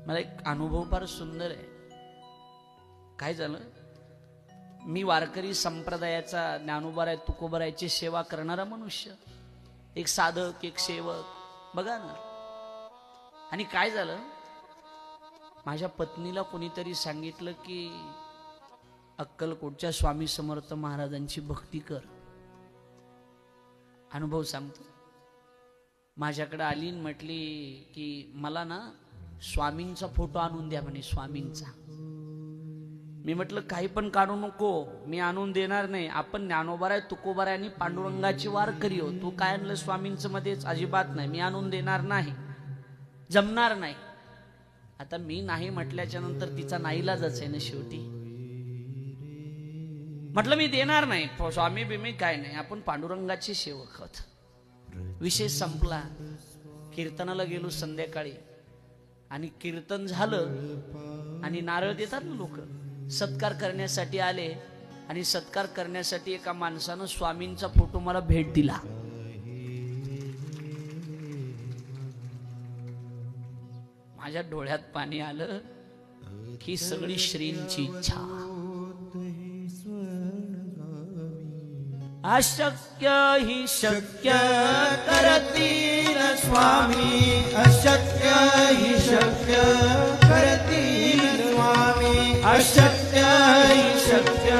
मला एक अनुभव फार सुंदर आहे. काय झालं, मी वारकरी संप्रदायाचा ज्ञानोबाराय तुकोबारायची सेवा करणारा मनुष्य, एक साधक, एक सेवक बघा ना. आणि काय झालं, माझ्या पत्नीला कोणीतरी सांगितलं की अक्कलकोटच्या स्वामी समर्थ महाराजांची भक्ती कर. अनुभव सांगतो. माझ्याकडे आली आणि म्हटली की मला ना स्वामींचा फोटो आणून द्या म्हणे, स्वामींचा. मी म्हटलं काही पण काढू नको, मी आणून देणार नाही. आपण ज्ञानोबाराय तुकोबाराय आणि पांडुरंगाची वारकरी हो, तू काय आणलं स्वामींचं मध्येच, अजिबात नाही, मी आणून देणार नाही, जमणार नाही. आता मी नाही म्हटल्याच्या नंतर तिचा नाईलाजच आहे ना शेवटी. म्हटलं मी देणार नाही, स्वामी बिमी काय नाही, आपण पांडुरंगाचे सेवक आहोत. विषय संपला. कीर्तनाला गेलो संध्याकाळी आणि कीर्तन झालं आणि नारळ देतात ना लोक, सत्कार करण्यासाठी आले. आणि सत्कार करण्यासाठी एका माणसानं स्वामींचा फोटो मला भेट दिला. माझ्या डोळ्यात पाणी आलं की सगळी श्रींची इच्छा. अशक्य ही शक्य करतील स्वामी, अशक्य ही शक्य करतील स्वामी, अशक्य ही शक्य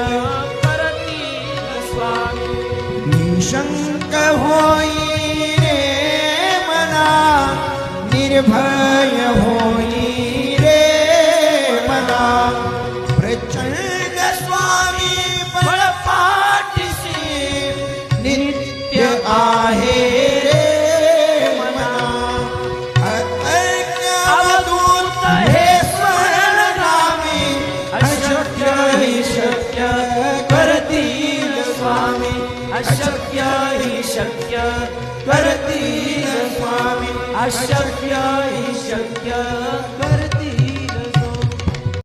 करतील स्वामी. निशंक होई रे मना, निर्भय होई रे मना, प्रचंड स्वामी बळपाठीशी नित्य आहे रे मना. अवधूत हे स्वर्णगामी, अशक्य ही शक्य करतील स्वामी, अशक्य ही शक्य करतील स्वामी, अशक्य ही शक्य करतील.